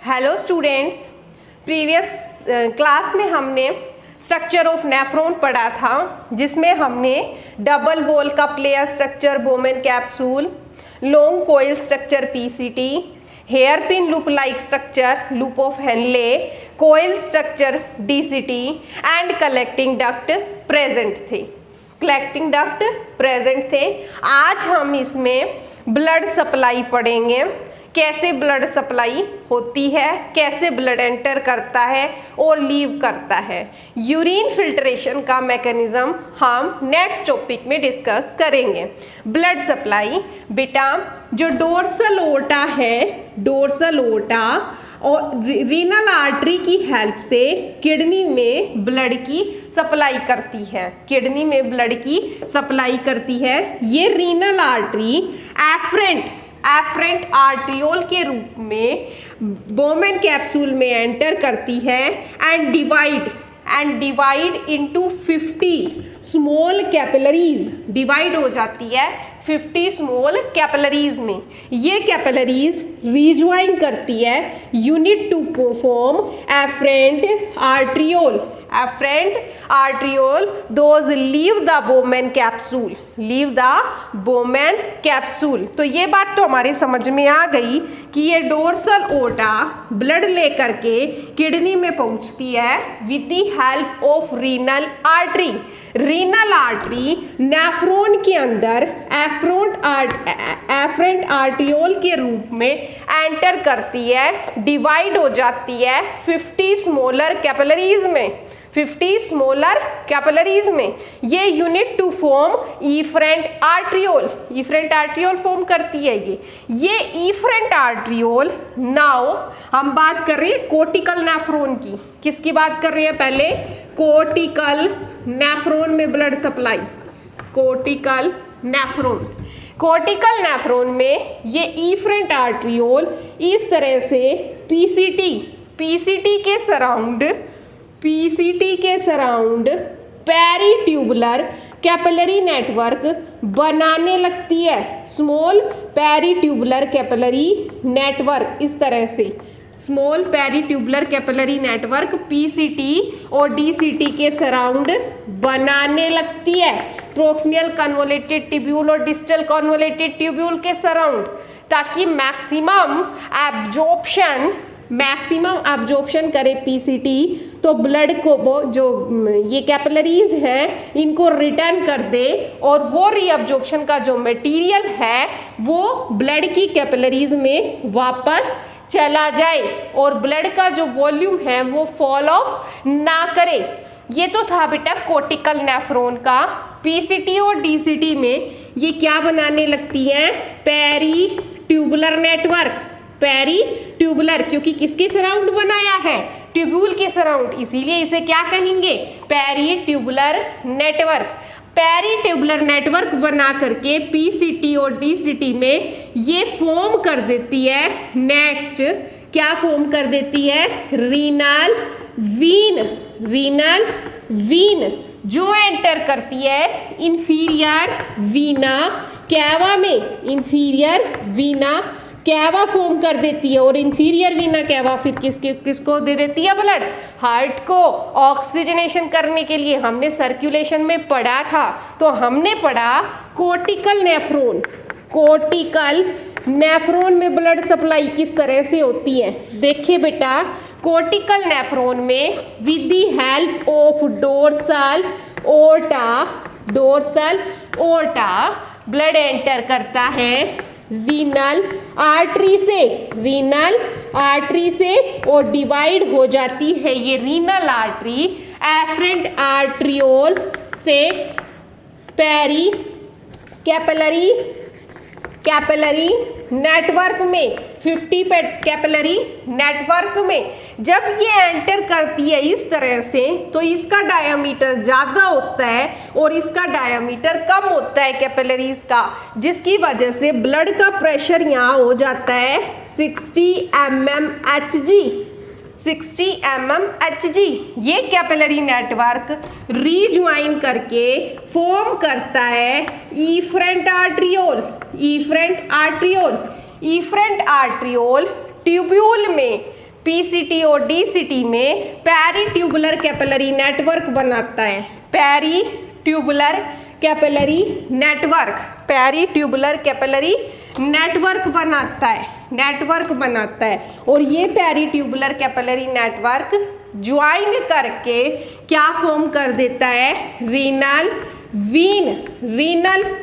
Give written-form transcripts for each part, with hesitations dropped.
Hello students, previous class में हमने structure of nephron पढ़ा था, जिसमें हमने डबल वॉल का प्लेयर structure Bowman capsule, long coil structure PCT, hairpin loop like structure loop of Henle, coil structure DCT and collecting duct present थे। Collecting duct present थे। आज हम इसमें ब्लड सप्लाई पढ़ेंगे, कैसे ब्लड सप्लाई होती है, कैसे ब्लड एंटर करता है और लीव करता है। यूरिन फिल्ट्रेशन का मैकेनिज्म हम नेक्स्ट टॉपिक में डिस्कस करेंगे। ब्लड सप्लाई बेटा, जो डोर्सल ओटा है, डोर्सल ओटा और रीनल आर्टरी की हेल्प से किडनी में ब्लड की सप्लाई करती है, किडनी में ब्लड की सप्लाई करती है। ये रीनल आर्टरी एफरेंट आर्ट्रियोल के रूप में बोमेन कैप्सूल में एंटर करती है and divide into 50 small capillaries, divide हो जाती है 50 स्मॉल कैपिलरीज में। ये कैपिलरीज रिज्वाइन करती है unite to perform efferent arteriole those leave the Bowman capsule. तो ये बात तो हमारी समझ में आ गई कि ये डोर्सल ओटा ब्लड लेकर के किडनी में पहुंचती है with the help of renal artery. Renal artery nephron के अंदर एफरेंट आर्ट्रियोल के रूप में एंटर करती है, डिवाइड हो जाती है 50 स्मॉलर कैपिलरीज में। ये unite to form efferent arteriole form करती है। ये इफरेंट आर्ट्रियोल, नाउ हम बात कर रहे हैं कोर्टिकल नेफ्रॉन की। किसकी बात कर रहे हैं? पहले कोर्टिकल नेफ्रॉन में ब्लड सप्लाई। कोर्टिकल नेफ्रॉन में ये इफरेंट आर्ट्रियोल इस तरह से पीसीटी के सराउंड पेरीट्यूबुलर कैपिलरी नेटवर्क बनाने लगती है। स्मॉल पेरीट्यूबुलर कैपिलरी नेटवर्क, इस तरह से small peritubular capillary network PCT और डीसीटी के सराउंड बनाने लगती है। प्रोक्सिमल कन्वोलेटेड ट्यूब्यूल और डिस्टल कन्वोलेटेड ट्यूब्यूल के सराउंड, ताकि मैक्सिमम एब्जॉर्प्शन करे पीसीटी, तो ब्लड को वो जो ये कैपिलरीज हैं इनको रिटर्न कर दे और वो रीअब्जॉर्प्शन का जो मटेरियल है वो ब्लड की कैपिलरीज में वापस चला जाए और ब्लड का जो वॉल्यूम है वो फॉल ऑफ ना करे। ये तो था बेटा कोर्टिकल नेफ्रॉन का। पीसीटी और डीसीटी में ये क्या बनाने लगती हैं? Peritubular network. पेरीट्यूबुलर क्योंकि किसके सराउंड बनाया है? ट्यूब्यूल के सराउंड, इसीलिए इसे क्या कहेंगे? पेरीट्यूबुलर नेटवर्क बना करके पीसीटी और डीसीटी में ये फॉर्म कर देती है। नेक्स्ट क्या फॉर्म कर देती है? रीनल वीन जो एंटर करती है इंफीरियर वीना कैवा में। इंफीरियर वीना कैवा फॉर्म कर देती है और इंफीरियर वीना कैवा फिर किसको दे देती है? ब्लड हार्ट को ऑक्सीजनेशन करने के लिए। हमने सर्कुलेशन में पढ़ा था, तो हमने पढ़ा कोर्टिकल नेफ्रॉन में ब्लड सप्लाई किस तरह से होती है। देखिए बेटा, कोर्टिकल नेफ्रॉन में with the help of dorsal aorta blood enter करता है रीनल आर्टरी से और डिवाइड हो जाती है ये रीनल आर्टरी एफरेंट आर्ट्रियोल से पेरी कैपिलरी नेटवर्क में, 50 कैपिलरी नेटवर्क में जब ये एंटर करती है इस तरह से, तो इसका डायामीटर ज़्यादा होता है और इसका डायामीटर कम होता है कैपिलरीज का, जिसकी वजह से ब्लड का प्रेशर यहाँ हो जाता है 60 mmHg। ये कैपिलरी नेटवर्क रीज्वाइन करके फॉर्म करता है इफरेंट आर्ट्रियोल ट्यूब्यूल में पीसीटी और डीसीटी में पेरिट्यूबुलर कैपिलरी नेटवर्क बनाता है। Peritubular capillary network, peritubular capillary network बनाता है और ये पेरिट्यूबुलर कैपिलरी नेटवर्क ज्वाइन करके क्या फॉर्म कर देता है, रीनल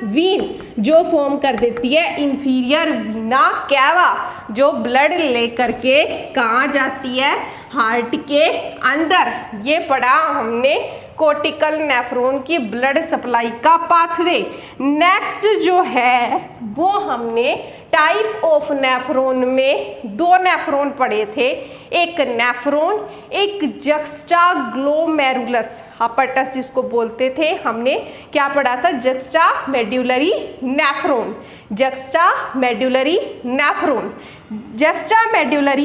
वीन जो फॉर्म कर देती है इंफीरियर वीना कैवा, जो ब्लड लेकर के कहाँ जाती है, हार्ट के अंदर। ये पढ़ा हमने कोर्टिकल नेफ्रॉन की ब्लड सप्लाई का पाथवे। नेक्स्ट जो है वो हमने टाइप ऑफ नेफ्रॉन में दो नेफ्रॉन पढ़े थे, एक नेफ्रॉन, एक जक्स्टाग्लोमेरुलस अपरटस जिसको बोलते थे। हमने क्या पढ़ा था, जक्स्टामेडुलरी नेफ्रॉन। जक्स्टामेडुलरी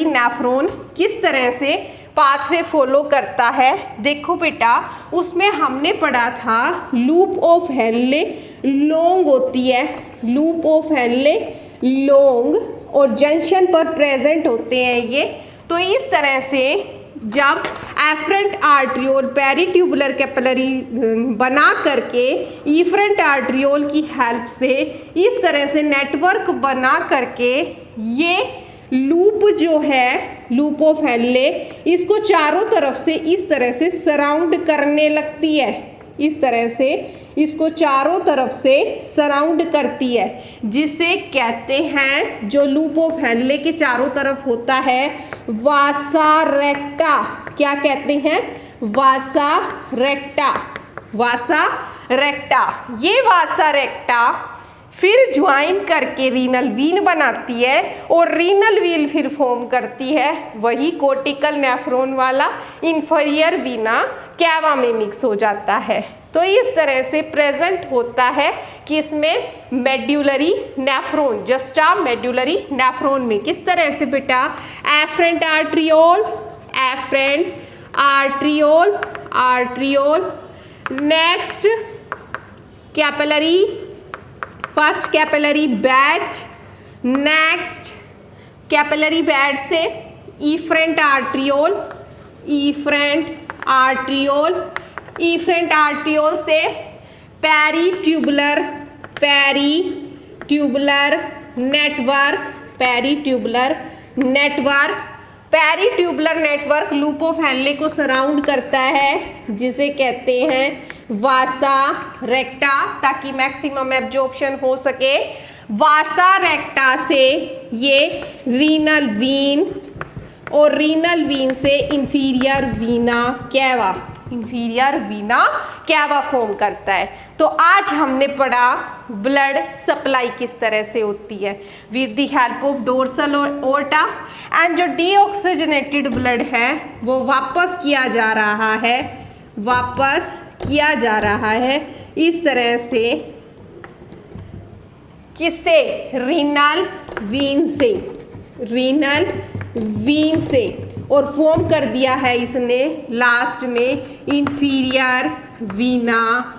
नेफ्रॉन किस तरह से पाथवे फॉलो करता है, देखो बेटा, उसमें हमने पढ़ा था लूप ऑफ हेनले लॉन्ग होती है, लूप ऑफ हेनले लॉन्ग, और जंक्शन पर प्रेजेंट होते हैं ये। तो इस तरह से जब एफरेंट आर्ट्रियोल पेरिट्यूबुलर कैपिलरी बना करके इफरेंट आर्ट्रियोल की हेल्प से इस तरह से नेटवर्क बना करके ये लूप जो है, लूप ऑफ हेनले, इसको चारों तरफ से इस तरह से सराउंड करने लगती है, इस तरह से इसको चारों तरफ से सराउंड करती है, जिसे कहते हैं, जो लूप ऑफ हेनले के चारों तरफ होता है, वासा रेक्टा। क्या कहते हैं, वासा रेक्टा। ये वासा रेक्टा फिर ज्वाइन करके रीनल वीन बनाती है और रीनल वील फिर फॉर्म करती है वही कोर्टिकल नेफ्रॉन वाला इंफीरियर वीना कैवा में मिक्स हो जाता है। तो इस तरह से प्रेजेंट होता है कि इसमें मेड्यूलरी नेफ्रॉन, जस्टामेडुलरी नेफ्रॉन में किस तरह से बेटा, efferent arteriole, next capillary, first capillary bed, next capillary bed से इफरेंट आर्ट्रियोल से peritubular network loop of Henle को सराउंड करता है, जिसे कहते हैं वासा रेक्टा, ताकि मैक्सिमम एब्जॉर्प्शन हो सके। वासा रेक्टा से ये रीनल वीन और रीनल वीन से इंफीरियर वीना कैवा फॉर्म करता है। तो आज हमने पढ़ा ब्लड सप्लाई किस तरह से होती है with the help of dorsal aorta, and जो डीऑक्सीजनेटेड ब्लड है वो वापस किया जा रहा है इस तरह से, किससे, रीनल वीन से, और फॉर्म कर दिया है इसने लास्ट में इंफीरियर वीना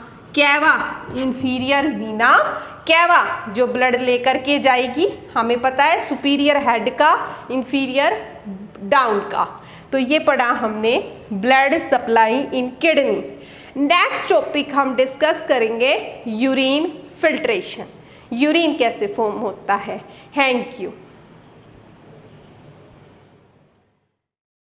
कैवा, जो ब्लड लेकर के जाएगी, हमें पता है सुपीरियर हेड का, इंफीरियर डाउन का। तो ये पढ़ा हमने blood supply in kidney. Next topic हम डिस्कस करेंगे यूरिन फिल्ट्रेशन, यूरिन कैसे फॉर्म होता है। Thank you.